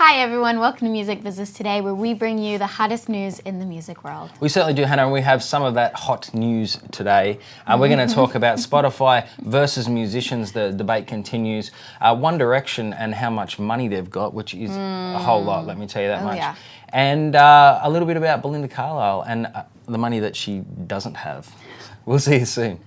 Hi everyone, welcome to Music Business Today, where we bring you the hottest news in the music world. We certainly do, Hannah, and we have some of that hot news today. We're going to talk about Spotify versus musicians. The debate continues. One Direction and how much money they've got, which is a whole lot, let me tell you that much. Yeah. And a little bit about Belinda Carlisle and the money that she doesn't have. We'll see you soon.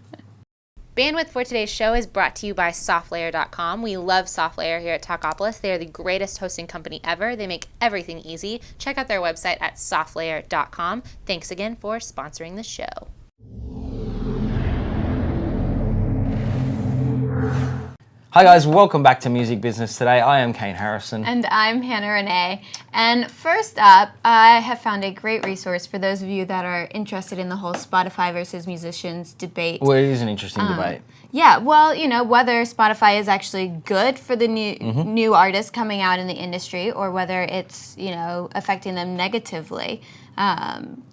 Bandwidth for today's show is brought to you by SoftLayer.com. We love SoftLayer here at Talkapolis. They are the greatest hosting company ever. They make everything easy. Check out their website at SoftLayer.com. Thanks again for sponsoring the show. Hi guys, welcome back to Music Business Today. I am Kane Harrison. And I'm Hannah Renee. And first up, I have found a great resource for those of you that are interested in the whole Spotify versus musicians debate. Well, it is an interesting debate. Yeah, well, you know, whether Spotify is actually good for the new artists coming out in the industry or whether it's, you know, affecting them negatively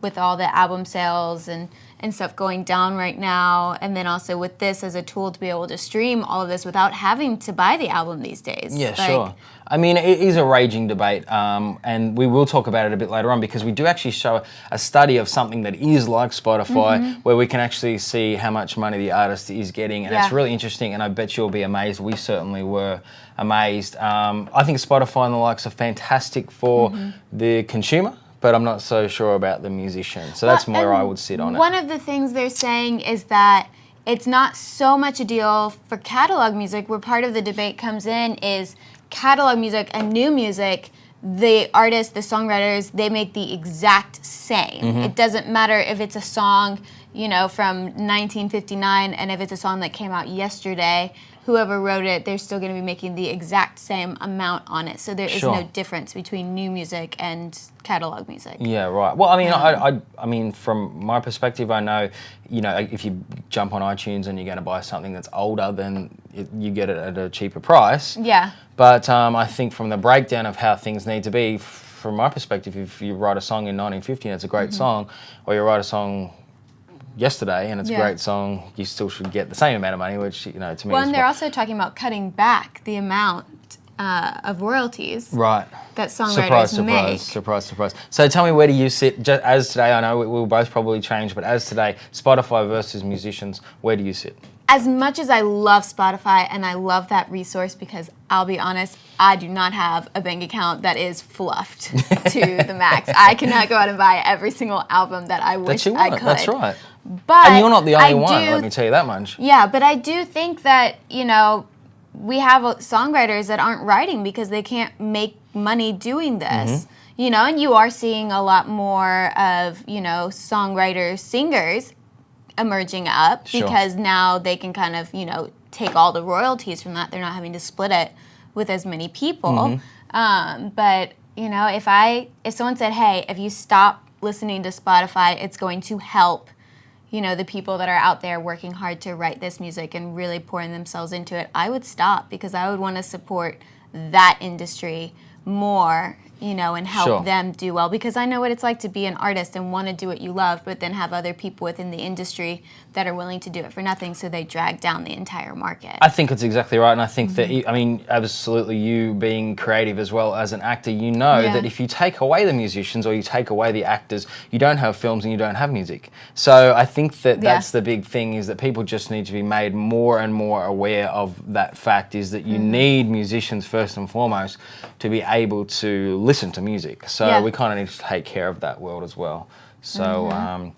with all the album sales and stuff going down right now, and then also with this as a tool to be able to stream all of this without having to buy the album these days. Yeah, sure. I mean, it is a raging debate, and we will talk about it a bit later on because we do actually show a study of something that is like Spotify where we can actually see how much money the artist is getting, and it's really interesting, and I bet you'll be amazed. We certainly were amazed. I think Spotify and the likes are fantastic for the consumer, but I'm not so sure about the musician. So that's where I would sit on it. One of the things they're saying is that it's not so much a deal for catalog music, where part of the debate comes in is catalog music and new music, the artists, the songwriters, they make the exact same. It doesn't matter if it's a song, you know, from 1959 and if it's a song that came out yesterday. Whoever wrote it, they're still going to be making the exact same amount on it. So there is no difference between new music and catalog music. Yeah, right. Well, I mean, I mean, from my perspective, I know, you know, if you jump on iTunes and you're going to buy something that's older, then you get it at a cheaper price. Yeah. But I think from the breakdown of how things need to be, from my perspective, if you write a song in 1950 and it's a great song, or you write a song yesterday and it's a great song, you still should get the same amount of money, which, you know, to me well, is... and they're also talking about cutting back the amount of royalties that songwriters make. Surprise. So tell me, where do you sit, as today, I know we'll both probably change, but as today, Spotify versus musicians, where do you sit? As much as I love Spotify and I love that resource, because I'll be honest, I do not have a bank account that is fluffed to the max. I cannot go out and buy every single album that I wish I could. That's right. But and you're not the only one, let me tell you that much. Yeah, but I do think that, you know, we have songwriters that aren't writing because they can't make money doing this. You know, and you are seeing a lot more of, you know, songwriters, singers emerging up because now they can kind of, you know, take all the royalties from that. They're not having to split it with as many people. But, you know, if someone said, hey, if you stop listening to Spotify, it's going to help, you know, the people that are out there working hard to write this music and really pouring themselves into it, I would stop, because I would want to support that industry more, you know, and help them do well, because I know what it's like to be an artist and want to do what you love, but then have other people within the industry that are willing to do it for nothing, so they drag down the entire market. I think it's exactly right, and I think that, I mean, absolutely, you being creative as well as an actor, you know that if you take away the musicians or you take away the actors, you don't have films and you don't have music. So I think that that's the big thing, is that people just need to be made more and more aware of that fact, is that you need musicians first and foremost to be able to listen to music. So we kind of need to take care of that world as well. So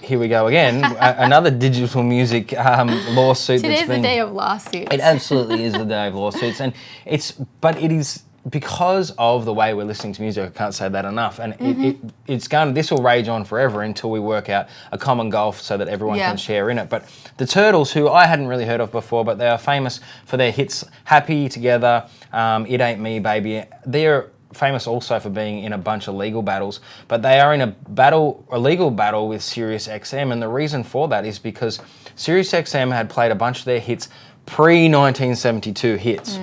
here we go again, another digital music lawsuit. Today's the day of lawsuits. It absolutely is the day of lawsuits, and but it is because of the way we're listening to music. I can't say that enough, and this will rage on forever until we work out a common goal so that everyone can share in it. But the Turtles, who I hadn't really heard of before, but they are famous for their hits "Happy Together," "It Ain't Me, Baby." They're famous also for being in a bunch of legal battles, but they are in a legal battle with Sirius XM, and the reason for that is because Sirius XM had played a bunch of their hits pre-1972 hits.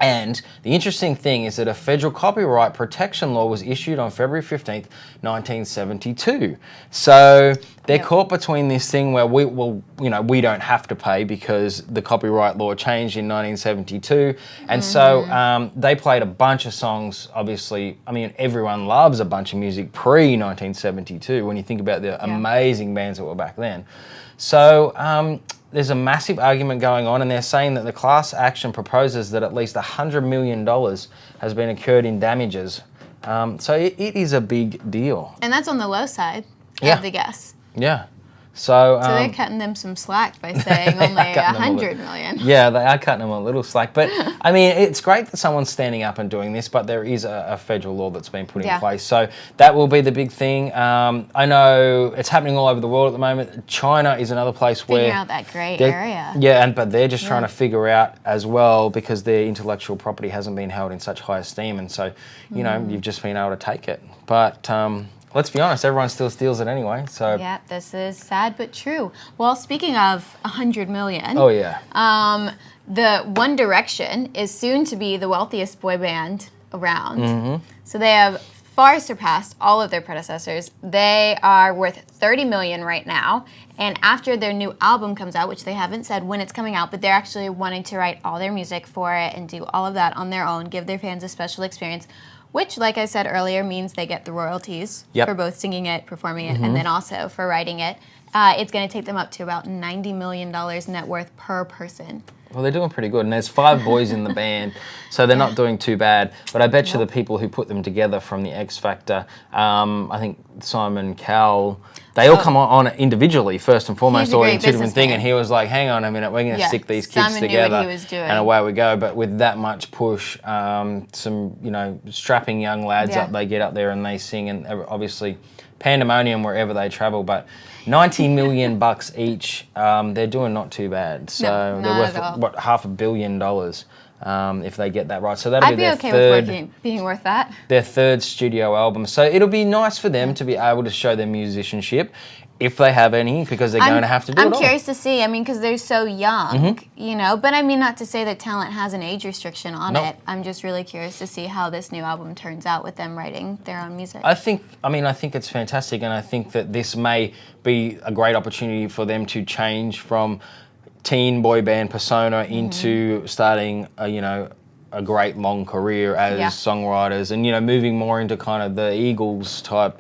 And the interesting thing is that a federal copyright protection law was issued on February 15th, 1972. So they're caught between this thing where we don't have to pay because the copyright law changed in 1972. And so they played a bunch of songs, obviously. I mean, everyone loves a bunch of music pre-1972 when you think about the amazing bands that were back then. So there's a massive argument going on, and they're saying that the class action proposes that at least $100 million has been incurred in damages. So it is a big deal. And that's on the low side, I have to guess. Yeah. So they're cutting them some slack by saying only $100 million. Yeah, they are cutting them a little slack. But, I mean, it's great that someone's standing up and doing this, but there is a federal law that's been put in place. So that will be the big thing. I know it's happening all over the world at the moment. China is another place where... Figuring out that grey area. Yeah, but they're just trying to figure out as well because their intellectual property hasn't been held in such high esteem. And so, you know, you've just been able to take it. But... let's be honest, everyone still steals it anyway. So yeah, this is sad but true. Well, speaking of $100 million. Oh yeah. The One Direction is soon to be the wealthiest boy band around. So they have far surpassed all of their predecessors. They are worth $30 million right now. And after their new album comes out, which they haven't said when it's coming out, but they're actually wanting to write all their music for it and do all of that on their own, give their fans a special experience. Which, like I said earlier, means they get the royalties for both singing it, performing it, and then also for writing it. It's going to take them up to about $90 million net worth per person. Well, they're doing pretty good. And there's 5 boys in the band, so they're not doing too bad. But I bet you the people who put them together from the X Factor, I think Simon Cowell, they all come on individually, first and foremost, or in 2 different things. And he was like, hang on a minute, we're going to stick these kids together. Knew what he was doing. And away we go. But with that much push, some, strapping young lads they get up there and they sing. And obviously, pandemonium wherever they travel. But $90 million each, they're doing not too bad. So they're worth, $500 million if they get that right. So that'll be their third, with being worth that. Their third studio album. So it'll be nice for them to be able to show their musicianship, if they have any, because they're going to have to do it all. I'm curious to see, because they're so young, but I mean, not to say that talent has an age restriction on it. I'm just really curious to see how this new album turns out with them writing their own music. I think it's fantastic, and I think that this may be a great opportunity for them to change from teen boy band persona into starting a great long career as songwriters, and moving more into kind of the Eagles type,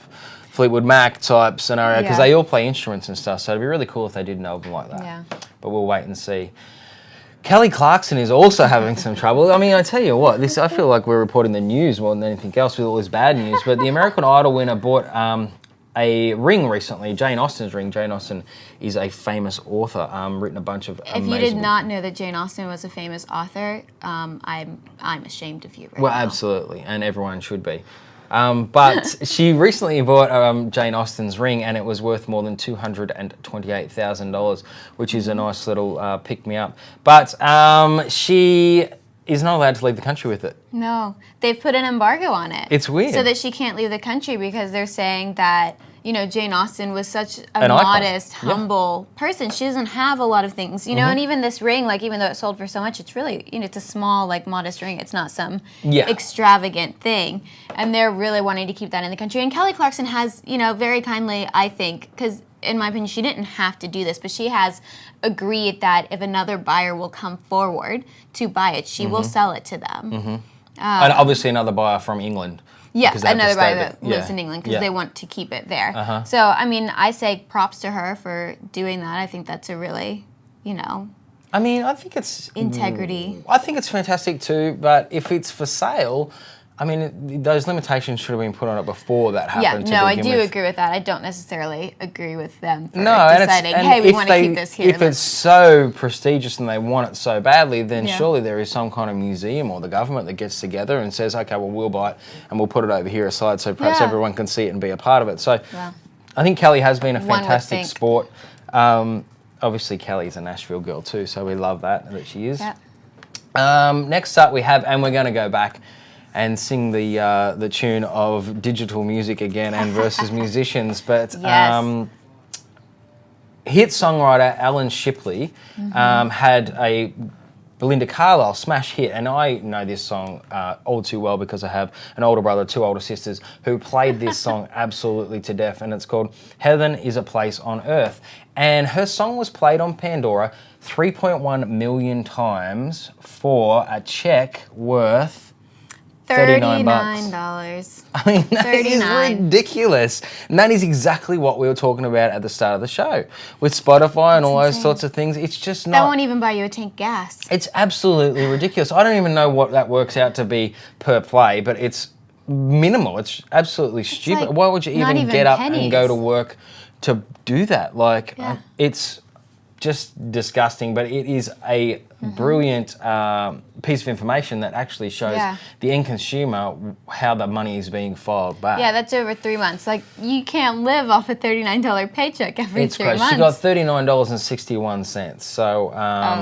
Fleetwood Mac type scenario, because they all play instruments and stuff, so it'd be really cool if they did an album like that. Yeah. But we'll wait and see. Kelly Clarkson is also having some trouble. I mean, I tell you what, I feel like we're reporting the news more than anything else with all this bad news, but the American Idol winner bought a ring recently, Jane Austen's ring. Jane Austen is a famous author, written a bunch of amazing... If you did not know that Jane Austen was a famous author, I'm ashamed of you right now. Well, absolutely, and everyone should be. But she recently bought Jane Austen's ring, and it was worth more than $228,000, which is a nice little pick-me-up. But she is not allowed to leave the country with it. No. They've put an embargo on it. It's weird. So that she can't leave the country because they're saying that, Jane Austen was such a modest, humble person. She doesn't have a lot of things, and even this ring, even though it sold for so much, it's really, it's a small, modest ring. It's not some extravagant thing. And they're really wanting to keep that in the country. And Kelly Clarkson has, very kindly, I think, because in my opinion, she didn't have to do this, but she has agreed that if another buyer will come forward to buy it, she will sell it to them. And obviously another buyer from England. Yeah, another buyer that lives in England because they want to keep it there. So, I say props to her for doing that. I think that's a really, I think it's... integrity. I think it's fantastic too, but if it's for sale... those limitations should have been put on it before that happened. Yeah, no, I do agree with that. I don't necessarily agree with them for deciding, hey, we want to keep this here. If it's so prestigious and they want it so badly, then surely there is some kind of museum or the government that gets together and says, okay, well, we'll buy it and we'll put it over here aside so perhaps everyone can see it and be a part of it. So I think Kelly has been a fantastic sport. Obviously, Kelly's a Nashville girl too, so we love that she is. Next up we have, and we're going to go back and sing the tune of digital music again and versus musicians. But hit songwriter Alan Shipley had a Belinda Carlisle, smash hit, and I know this song all too well because I have an older brother, 2 older sisters who played this song absolutely to death, and it's called Heaven is a Place on Earth. And her song was played on Pandora 3.1 million times for a check worth $39. I mean, that is ridiculous. And that is exactly what we were talking about at the start of the show. With Spotify and all those sorts of things, it's just not... That won't even buy you a tank gas. It's absolutely ridiculous. I don't even know what that works out to be per play, but it's minimal. It's absolutely stupid. Like why would you even get up pennies. and go to work to do that? Like, it's just disgusting, but it is a brilliant piece of information that actually shows the end consumer how the money is being filed back. Yeah, that's over 3 months. Like, you can't live off a $39 paycheck every 3 months. She got $39.61. So,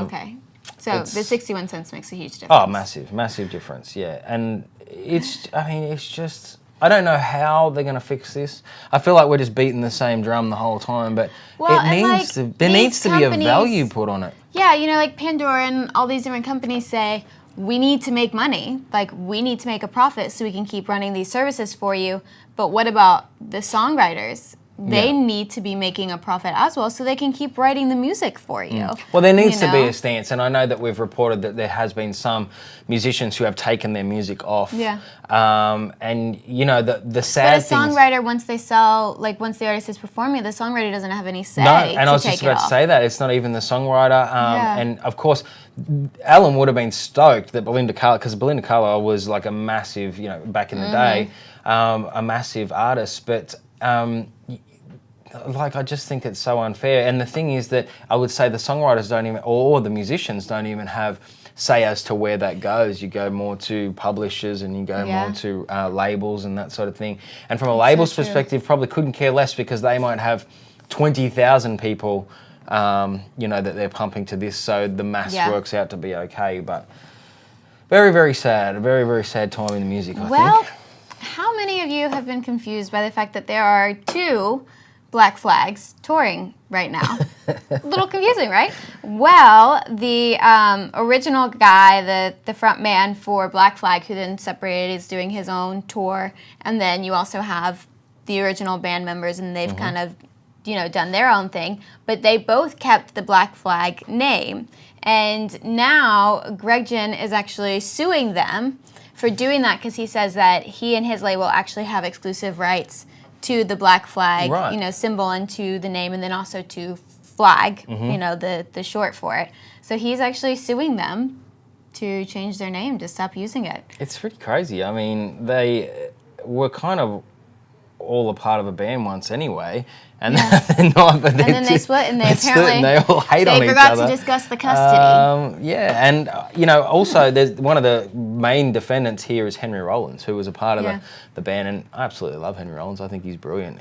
okay. So the 61 cents makes a huge difference. Oh, massive difference, yeah. And it's just... I don't know how they're going to fix this. I feel like we're just beating the same drum the whole time, but there needs to be a value put on it. Yeah, you know, like Pandora and all these different companies say, we need to make money. Like, we need to make a profit so we can keep running these services for you. But what about the songwriters? They need to be making a profit as well so they can keep writing the music for you. Well, there needs to be a stance, and I know that we've reported that there has been some musicians who have taken their music off. Yeah. And, you know, the sad thing But a songwriter, once the artist is performing, the songwriter doesn't have any say. No, and I was just about to say that. It's not even the songwriter. And, of course, Alan would have been stoked that Belinda Carlisle, because Belinda Carlisle was like a massive, you know, back in the day, a massive artist, but... like, I just think it's so unfair. And the thing is that I would say the songwriters don't even, or the musicians don't even have say as to where that goes. You go more to publishers and you go more to labels and that sort of thing. And from a label's perspective, probably couldn't care less because they might have 20,000 people, you know, that they're pumping to this. So the mass works out to be okay. But very, very sad. A very, very sad time in the music, I think. How many of you have been confused by the fact that there are 2 Black Flags touring right now? A little confusing, right? Well, the original guy, the front man for Black Flag, who then separated, is doing his own tour. And then you also have the original band members, and they've kind of, you know, done their own thing. But they both kept the Black Flag name. And now Greg Ginn is actually suing them for doing that because he says that he and his label actually have exclusive rights to the Black Flag, you know, symbol and to the name, and then also to flag, you know, the short for it. So he's actually suing them to change their name, to stop using it. It's pretty crazy. I mean, they were kind of all a part of a band once anyway, and they're not. But then they split, and they apparently and they all hate on each other. They forgot to discuss the custody. Yeah, and you know, also there's one of the main defendants here is Henry Rollins, who was a part of the band, and I absolutely love Henry Rollins. I think he's brilliant.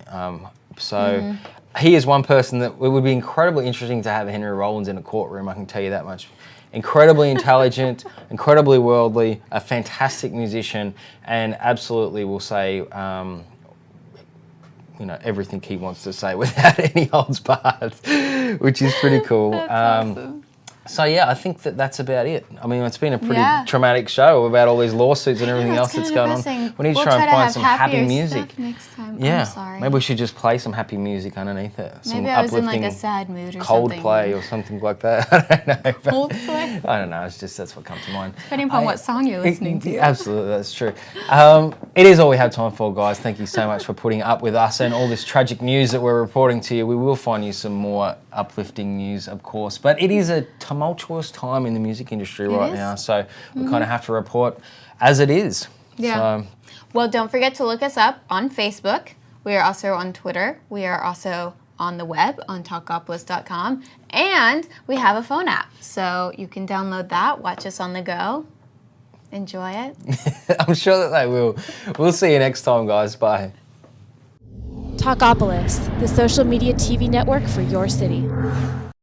So he is one person that it would be incredibly interesting to have Henry Rollins in a courtroom. I can tell you that much. Incredibly intelligent, incredibly worldly, a fantastic musician, and absolutely will say, you know, everything he wants to say without any holds barred, which is pretty cool. That's awesome. So yeah, I think that's about it. I mean, it's been a pretty traumatic show about all these lawsuits and everything else that's going on. We need to try and find some happy music next time. Yeah, I'm sorry. Maybe we should just play some happy music underneath it. Some Maybe I was in uplifting like a sad mood or Coldplay or something like that. I don't know. Coldplay? I don't know. It's just that's what comes to mind. Depending upon what song you're listening to. Absolutely, that's true. It is all we have time for, guys. Thank you so much for putting up with us and all this tragic news that we're reporting to you. We will find you some more uplifting news, of course. But it is a tumultuous time in the music industry right now, so we kind of have to report as it is. Yeah. So, well, don't forget to look us up on Facebook. We are also on Twitter. We are also on the web on talkapolis.com, and we have a phone app, so you can download that, watch us on the go, enjoy it. I'm sure that they will. We'll see you next time, guys. Bye. Talkapolis, the social media TV network for your city.